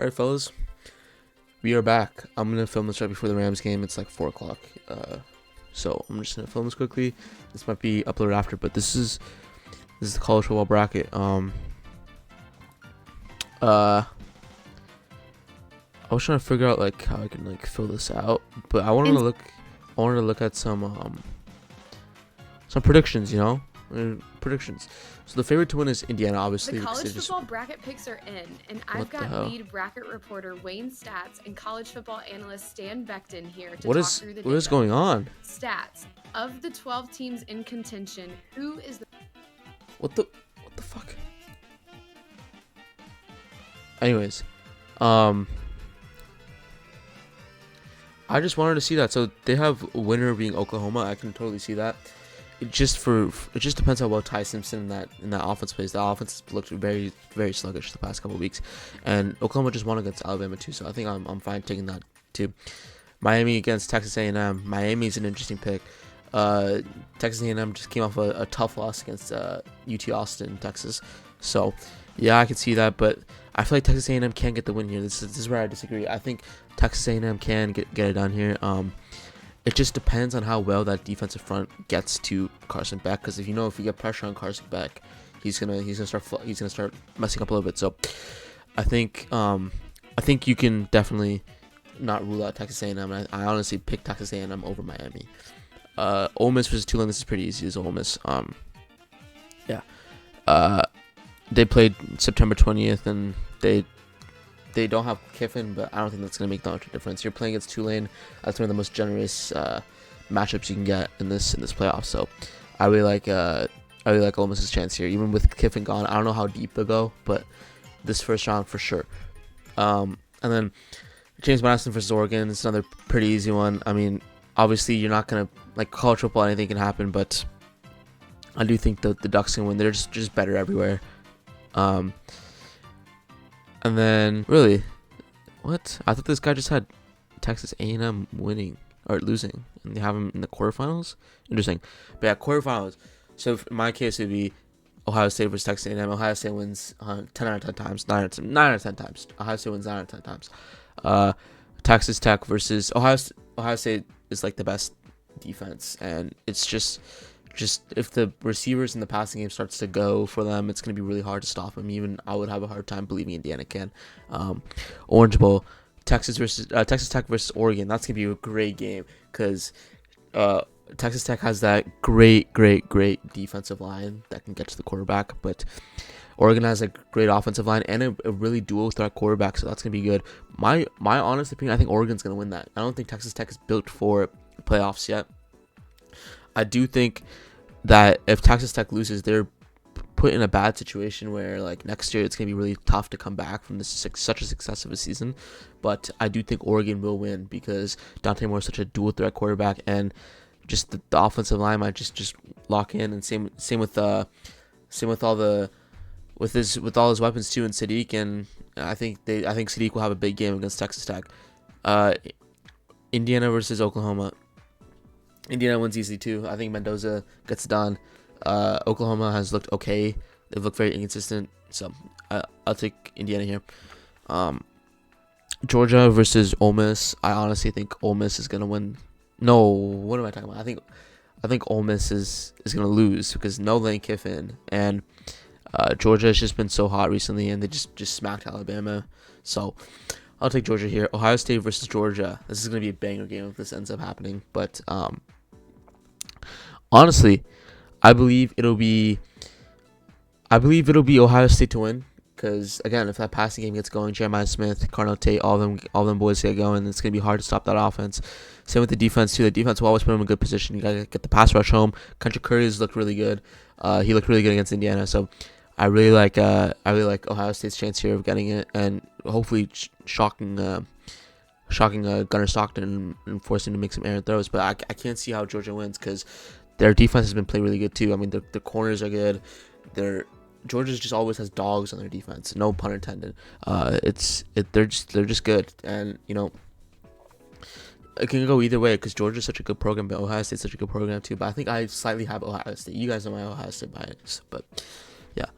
Alright, fellas, we are back. I'm gonna film this right before the Rams game. It's like 4 o'clock. So I'm just gonna film this quickly. This might be uploaded after, but this is the college football bracket. Uh, I was trying to figure out like how I can like fill this out, but I wanted to look at some predictions. Predictions. So the favorite to win is Indiana, obviously. The because college they just football bracket picks are in, and I've what the got hell? lead bracket reporter Wayne Stats and college football analyst Stan Beckton here to What talk is through the what is data. going on? Stats. Of the 12 teams in contention, who is the What the fuck? Anyways, um. I just wanted to see that. So they have winner being Oklahoma. I can totally see that. It just depends how well Ty Simpson in that offense plays. The offense looked very very sluggish the past couple of weeks, and Oklahoma just won against Alabama too. So I think I'm fine taking that too. Miami against Texas A&M. Miami is an interesting pick. Texas A&M just came off a tough loss against UT Austin, Texas. So yeah, I can see that, but I feel like Texas A&M can get the win here. This is where I disagree. I think Texas A&M can get it done here. It just depends on how well that defensive front gets to Carson Beck. Because if you get pressure on Carson Beck, he's gonna start messing up a little bit. So I think you can definitely not rule out Texas A&M. I honestly pick Texas A&M over Miami. Ole Miss versus Tulane. This is pretty easy as Ole Miss. Yeah. They played September 20th, and they don't have Kiffin, but I don't think that's going to make that much of a difference. You're playing against Tulane. That's one of the most generous matchups you can get in this playoff. So I really like Ole Miss's chance here, even with Kiffin gone. I don't know how deep they'll go, but this first round for sure. And then James Madison versus Oregon is another pretty easy one. I mean, obviously you're not going to like college football. Anything can happen, but I do think the Ducks can win. They're just better everywhere. And then really, what? I thought this guy just had Texas A&M winning or losing, and they have him in the quarterfinals. Interesting, but yeah, quarterfinals. So in my case, it'd be Ohio State versus Texas A&M. Ohio State wins 10 out of 10 times, 9 out of 10 times. Ohio State wins 9 out of 10 times. Texas Tech versus Ohio. Ohio State is like the best defense, and it's just if the receivers in the passing game starts to go for them, it's going to be really hard to stop them. Even I would have a hard time believing Indiana can. Orange Bowl, Texas Tech versus Oregon. That's going to be a great game because Texas Tech has that great defensive line that can get to the quarterback, but Oregon has a great offensive line and a really dual threat quarterback, so that's going to be good. My honest opinion, I think Oregon's going to win that. I don't think Texas Tech is built for playoffs yet. I do think that if Texas Tech loses, they're put in a bad situation where like next year it's going to be really tough to come back from such a success of a season. But I do think Oregon will win because Dante Moore is such a dual threat quarterback, and just the offensive line might just lock in. And same with all his weapons too in Sadiq, and I think Sadiq will have a big game against Texas Tech. Indiana versus Oklahoma. Indiana wins easily too. I think Mendoza gets it done. Oklahoma has looked okay. They've looked very inconsistent. So I'll take Indiana here. Georgia versus Ole Miss. I honestly think Ole Miss is gonna win. No, what am I talking about? I think Ole Miss is gonna lose because no Lane Kiffin, and Georgia has just been so hot recently, and they just smacked Alabama. So I'll take Georgia here. Ohio State versus Georgia. This is gonna be a banger game if this ends up happening. But honestly, I believe it'll be Ohio State to win because again, if that passing game gets going, Jeremiah Smith, Carnell Tate, all of them boys get going, it's gonna be hard to stop that offense. Same with the defense too. The defense will always put him in a good position. You gotta get the pass rush home. Country Curry's looked really good. He looked really good against Indiana. So I really like Ohio State's chance here of getting it and hopefully shocking Gunnar Stockton and forcing him to make some errant throws. But I can't see how Georgia wins because their defense has been played really good too. I mean, the corners are good. Georgia just always has dogs on their defense. No pun intended. They're just good, and it can go either way because Georgia's such a good program, but Ohio State's such a good program too. But I think I slightly have Ohio State. You guys know my Ohio State bias, but yeah,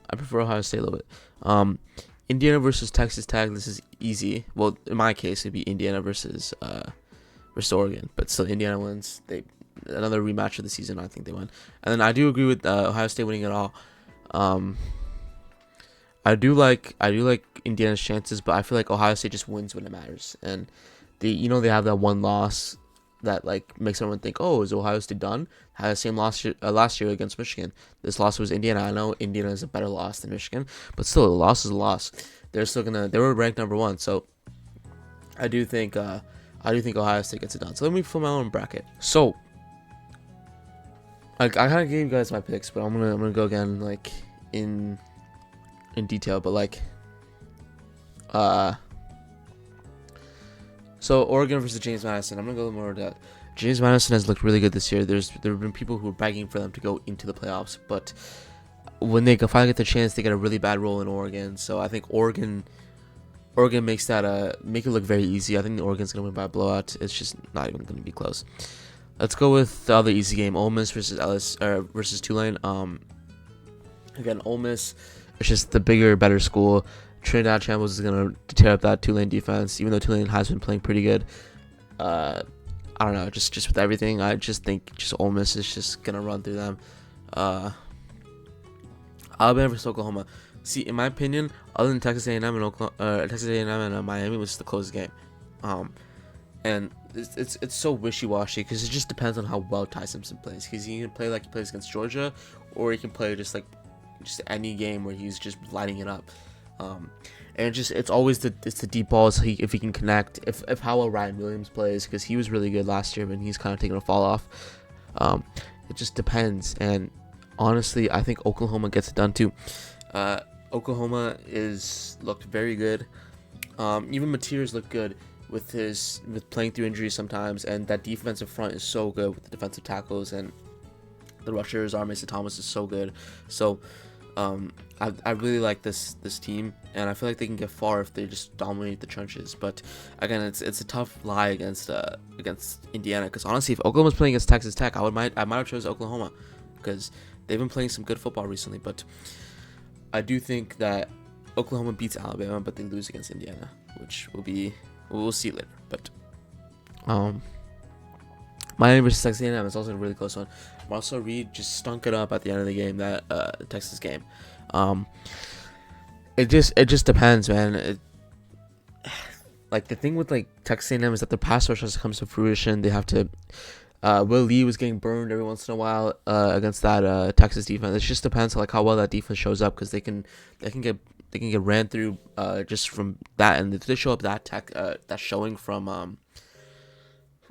I prefer Ohio State a little bit. Indiana versus Texas Tech. This is easy. Well, in my case, it'd be Indiana versus Oregon, but still Indiana wins. They another rematch of the season. I think they win. And then I do agree with Ohio State winning it all. I do like Indiana's chances, but I feel like Ohio State just wins when it matters. And they have that one loss that like makes everyone think, oh, is Ohio State done? Had the same loss last year against Michigan. This loss was Indiana. I know Indiana is a better loss than Michigan, but still, a loss is a loss. They were ranked number 1, so I do think Ohio State gets it done. So let me fill my own bracket. So I kind of gave you guys my picks, but I'm gonna go again like in detail. But like so Oregon versus James Madison. I'm gonna go more into that. James Madison has looked really good this year. There have been people who are begging for them to go into the playoffs, but when they finally get the chance, they get a really bad role in Oregon. So I think Oregon makes that make it look very easy. I think Oregon's gonna win by a blowout. It's just not even gonna be close. Let's go with the other easy game: Ole Miss versus Tulane. Again, Ole Miss is just the bigger, better school. Trinidad Chambliss is gonna tear up that Tulane defense, even though Tulane has been playing pretty good. I don't know, just with everything, I just think Ole Miss is just gonna run through them. Alabama versus Oklahoma. See, in my opinion, other than Texas A&M and Miami was the closest game, and it's so wishy-washy because it just depends on how well Ty Simpson plays. Because he can play like he plays against Georgia, or he can play just any game where he's just lighting it up. And it's always the deep balls if he can connect. If how well Ryan Williams plays, because he was really good last year, but he's kind of taking a fall off. It just depends. And honestly, I think Oklahoma gets it done too. Oklahoma looked very good. Even Mateers looked good with playing through injuries sometimes, and that defensive front is so good with the defensive tackles, and the rushers. Mason Thomas is so good. So I really like this team, and I feel like they can get far if they just dominate the trenches. But again, it's a tough lie against Indiana, because honestly, if Oklahoma's playing against Texas Tech, I might have chosen Oklahoma, because they've been playing some good football recently. But I do think that Oklahoma beats Alabama, but they lose against Indiana, which we'll see later. But Miami versus Texas A&M is also a really close one. Marcel Reed just stunk it up at the end of the game, that Texas game. It just depends, man. Like the thing with like Texas A&M is that the pass rush has come to fruition. They have to. Will Lee was getting burned every once in a while against that Texas defense. It just depends on like how well that defense shows up, because they can get ran through just from that. And if they show up that showing from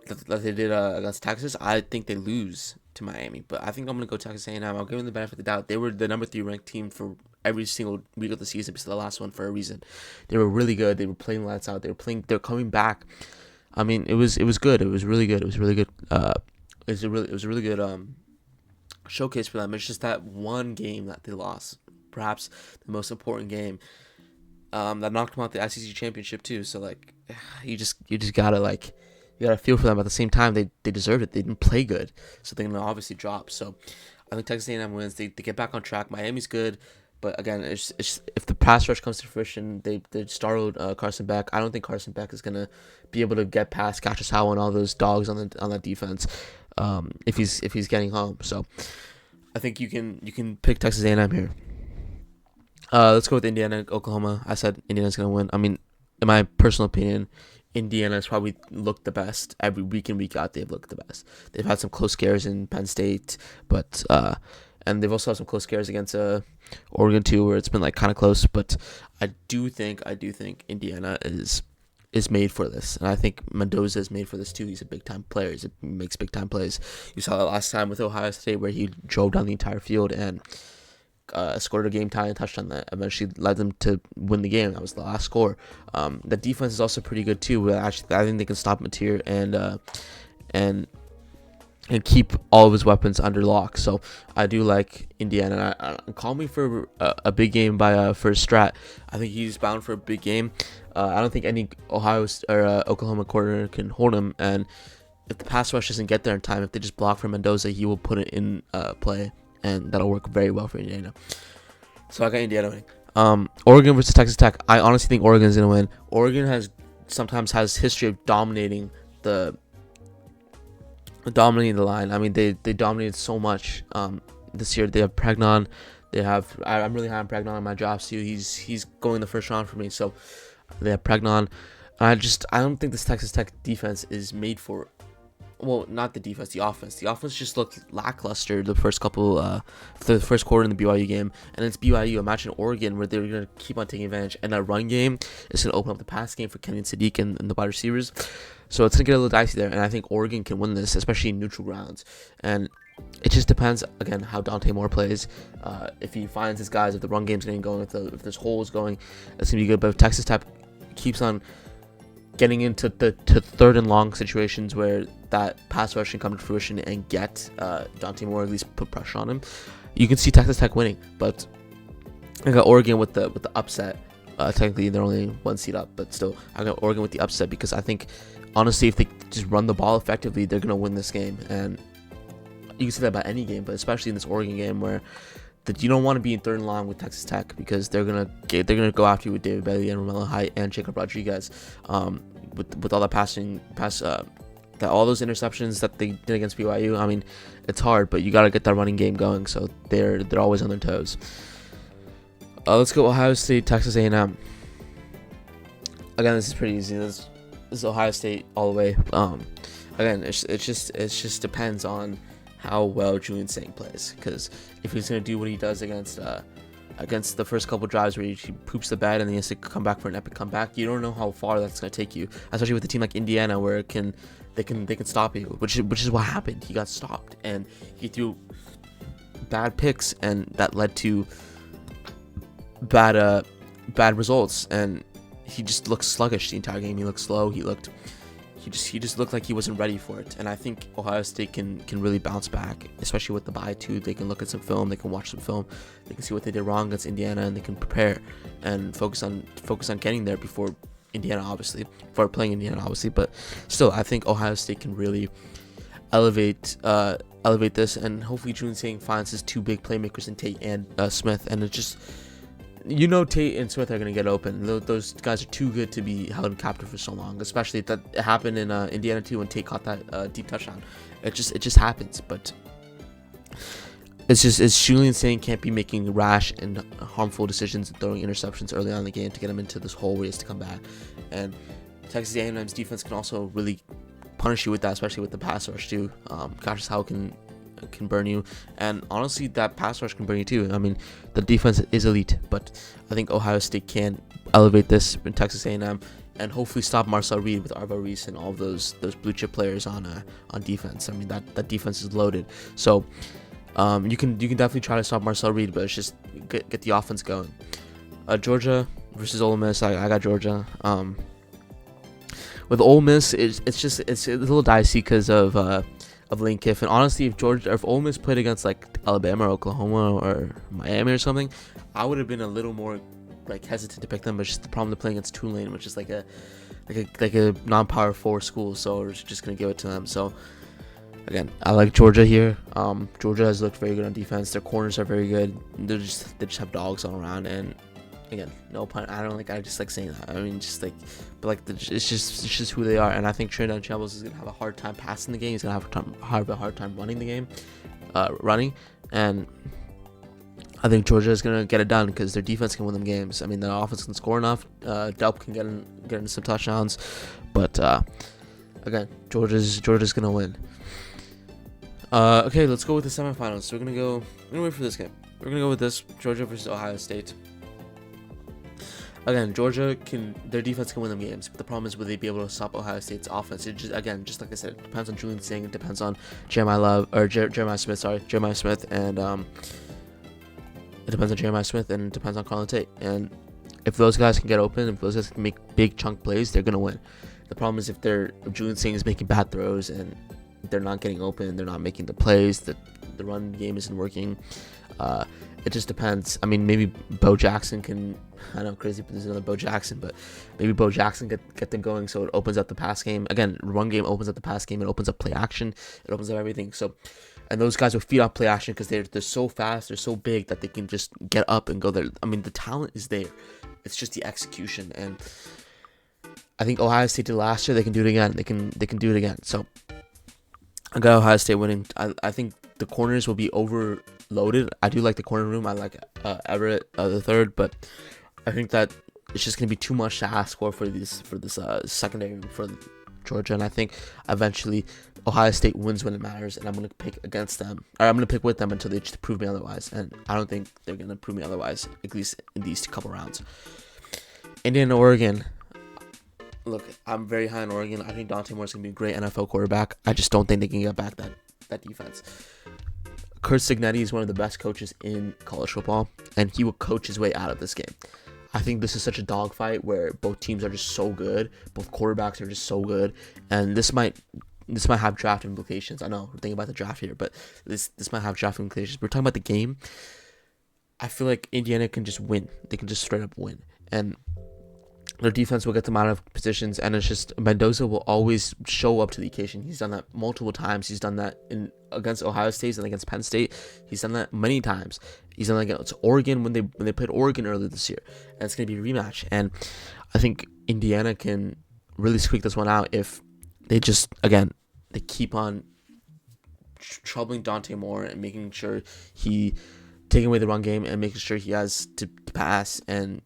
that they did against Texas, I think they lose to Miami. But I think I'm gonna go Texas A&M. I'll give them the benefit of the doubt. They were the number 3 ranked team for every single week of the season, because the last one for a reason. They were really good. They were playing lights out. They're coming back. I mean, it was good. It was really good. It was really good. It was a really good showcase for them. It's just that one game that they lost, perhaps the most important game, that knocked them out the ICC championship too. So like, you just gotta like. You gotta feel for them. At the same time, they deserved it. They didn't play good, so they're gonna obviously drop. So I think Texas A&M wins. They get back on track. Miami's good, but again, it's if the pass rush comes to fruition, they startled Carson Beck. I don't think Carson Beck is gonna be able to get past Cassius Howell and all those dogs on that defense, if he's getting home. So I think you can pick Texas A&M here. Let's go with Indiana, Oklahoma. I said Indiana's gonna win. I mean, in my personal opinion, Indiana's probably looked the best every week in, week out. They've looked the best. They've had some close scares in Penn State, but and they've also had some close scares against Oregon too, where it's been like kind of close. But I do think Indiana is made for this, and I think Mendoza is made for this too. He's a big time player. He makes big time plays. You saw that last time with Ohio State, where he drove down the entire field and scored a game-tying touchdown that eventually led them to win the game. That was the last score. The defense is also pretty good too. Actually, I think they can stop Mateer and keep all of his weapons under lock. So I do like Indiana. Call me for a big game by First Strat. I think he's bound for a big game. I don't think any Oklahoma corner can hold him. And if the pass rush doesn't get there in time, if they just block for Mendoza, he will put it in play. And that'll work very well for Indiana. So I got Indiana winning. Oregon versus Texas Tech. I honestly think Oregon's gonna win. Oregon sometimes has history of the dominating the line. I mean, they dominated so much this year. They have Pregnon. I'm really high on Pregnon in my drafts too. He's going the first round for me. So they have Pregnon. I don't think this Texas Tech defense is made for. Well, not the defense, the offense. The offense just looked lackluster the first the first quarter in the BYU game, and it's BYU. Imagine Oregon, where they're gonna keep on taking advantage, and that run game is gonna open up the pass game for Kenyon Sadiq and the wide receivers. So it's gonna get a little dicey there, and I think Oregon can win this, especially in neutral grounds. And it just depends again how Dante Moore plays. If he finds his guys, if the run game's getting going, if there's holes going, it's gonna be good. But if Texas Tech keeps on getting into the third and long situations where that pass rush can come to fruition and get Dante Moore, at least put pressure on him, you can see Texas Tech winning. But I got Oregon with the upset. Technically, they're only one seed up, but still, I got Oregon with the upset because I think, honestly, if they just run the ball effectively, they're gonna win this game. And you can see that about any game, but especially in this Oregon game where that you don't want to be in third and long with Texas Tech because they're gonna go after you with David Bailey and Romello Height and Jacob Rodriguez, with all that all those interceptions that they did against BYU. I mean, it's hard, but you gotta get that running game going. So they're always on their toes. Let's go Ohio State, Texas A&M. Again, this is pretty easy. This is Ohio State all the way. Again, it just depends on how well Julian Sang plays, because if he's gonna do what he does against the first couple drives where he poops the bed and then he has to come back for an epic comeback, you don't know how far that's gonna take you, especially with a team like Indiana where they can stop you, which is what happened. He got stopped and he threw bad picks, and that led to bad results, and he just looked sluggish the entire game. He looked slow. He just looked like he wasn't ready for it. And I think Ohio State can really bounce back, especially with the bye too. They can look at some film, they can watch some film, they can see what they did wrong against Indiana, and they can prepare and focus on getting there before playing Indiana, obviously. But still, I think Ohio State can really elevate this, and hopefully Julian Sang finds his two big playmakers in Tate and Smith, and it just. Tate and Smith are going to get open. Those guys are too good to be held captive for so long, especially that it happened in Indiana too when Tate caught that deep touchdown. It just happens, but it's Julian Sang can't be making rash and harmful decisions and throwing interceptions early on in the game to get him into this hole where he has to come back. And Texas A&M's defense can also really punish you with that, especially with the pass rush too. Cassius Howell can burn you, and honestly that pass rush can burn you too. I mean, the defense is elite, but I think Ohio State can elevate this in Texas A&M and hopefully stop Marcel Reed with Arvo Reese and all those blue chip players on defense. I mean, that defense is loaded, so you can definitely try to stop Marcel Reed, but it's just get the offense going. Georgia versus Ole Miss. I got Georgia. With Ole Miss, it's a little dicey because of Lane Kiffin. Honestly, if Ole Miss played against like Alabama or Oklahoma or Miami or something, I would have been a little more like hesitant to pick them. But just the problem to playing against Tulane, which is like a non-power 4 school, so we're just gonna give it to them. So again, I like Georgia here. Georgia has looked very good on defense. Their corners are very good. They just have dogs all around, and again, no pun. I just like saying that. I mean, just like, but like, it's just who they are. And I think Trinidad Chambliss is gonna have a hard time passing the game. He's gonna have a hard time running the game, and I think Georgia is gonna get it done because their defense can win them games. I mean, their offense can score enough. Delp can get into some touchdowns, but again, Georgia's gonna win. Okay, let's go with the semifinals. So we're gonna wait for this game. We're gonna go with this Georgia versus Ohio State. Again, their defense can win them games, but the problem is, will they be able to stop Ohio State's offense? It just like I said, it depends on Julian Sang, it depends on Jeremiah Smith, and it depends on Jeremiah Smith, and it depends on Carlin Tate. And if those guys can get open, if those guys can make big chunk plays, they're gonna win. The problem is if Julian Sang is making bad throws and they're not getting open, they're not making the plays, the run game isn't working. It just depends. I mean, maybe Bo Jackson can. I know, crazy, but there's another Bo Jackson, but maybe Bo Jackson get them going, so it opens up the pass game. Again, run game opens up the pass game. It opens up play action. It opens up everything. So And those guys will feed off play action because they're so fast, they're so big that they can just get up and go there. I mean, the talent is there. It's just the execution. And I think Ohio State did last year. They can do it again. They can do it again. So I got Ohio State winning. I think the corners will be overloaded. I do like the corner room. I like Everett the third, but I think that it's just gonna be too much to ask for this secondary for Georgia. And I think eventually Ohio State wins when it matters, and I'm gonna pick against them, or I'm gonna pick with them until they just prove me otherwise. And I don't think they're gonna prove me otherwise, at least in these couple rounds. Indiana, Oregon. Look, I'm very high on Oregon. I think Dante Moore's going to be a great NFL quarterback. I just don't think they can get back that defense. Kurt Cignetti is one of the best coaches in college football, and he will coach his way out of this game. I think this is such a dogfight where both teams are just so good. Both quarterbacks are just so good, and this might have draft implications. I know we're thinking about the draft here, but this might have draft implications. We're talking about the game. I feel like Indiana can just win. They can just straight up win, and their defense will get them out of positions, and it's just Mendoza will always show up to the occasion. He's done that multiple times. He's done that against Ohio State and against Penn State. He's done that many times. He's done that against Oregon when they played Oregon earlier this year, and it's going to be a rematch. And I think Indiana can really squeak this one out if they just they keep on troubling Dante Moore and making sure he taking away the run game and making sure he has to pass and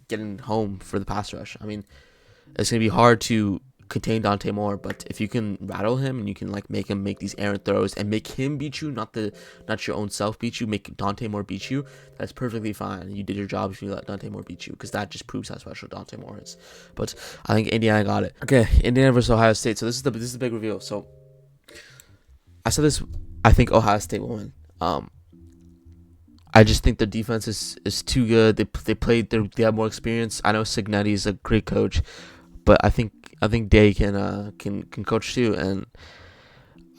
getting home for the pass rush. I mean, it's going to be hard to contain Dante Moore, but if you can rattle him and you can make him make these errant throws and make him beat you, not your own self beat you, make Dante Moore beat you, that's perfectly fine. You did your job if you let Dante Moore beat you, because that just proves how special Dante Moore is. But I think Indiana got it. Okay, Indiana versus Ohio State. So this is the big reveal. So I said this. I think Ohio State will win. I just think the defense is too good. They have more experience. I know Cignetti is a great coach, but I think Day can coach too, and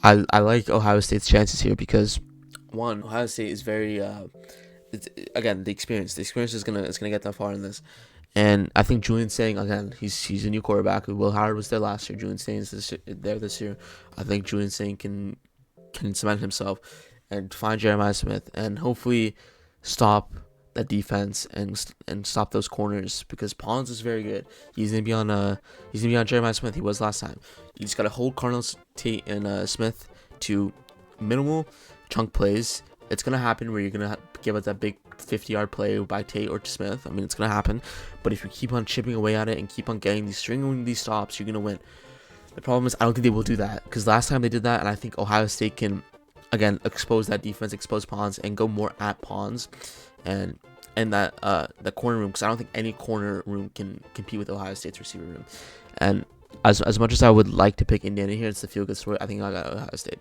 I like Ohio State's chances here because one, Ohio State is very the experience. The experience is gonna get them far in this, and I think Julian Saint again. He's a new quarterback. Will Howard was there last year. Julian Saint is there this year. I think Julian Saint can cement himself and find Jeremiah Smith and hopefully stop that defense and stop those corners, because Pons is very good. He's gonna be on Jeremiah Smith. He was last time. You just gotta hold Cardinals Tate and Smith to minimal chunk plays. It's gonna happen where you're gonna give up that big 50-yard play by Tate or Smith. I mean, it's gonna happen. But if you keep on chipping away at it and keep on stringing these stops, you're gonna win. The problem is I don't think they will do that, because last time they did that, and I think Ohio State can expose that defense, expose Pons, and go more at Pons, and that the corner room, because I don't think any corner room can compete with Ohio State's receiver room. And as much as I would like to pick Indiana here, it's the feel good story. I think I got Ohio State.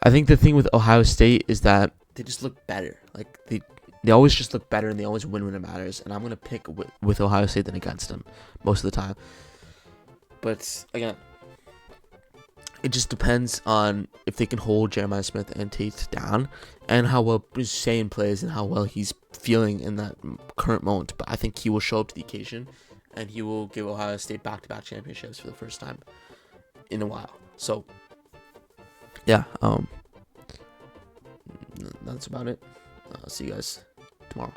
I think the thing with Ohio State is that they just look better. Like they always just look better, and they always win when it matters. And I'm gonna pick with Ohio State than against them most of the time. But again, it just depends on if they can hold Jeremiah Smith and Tate down, and how well Shane plays and how well he's feeling in that current moment. But I think he will show up to the occasion, and he will give Ohio State back-to-back championships for the first time in a while. So, yeah, that's about it. I'll see you guys tomorrow.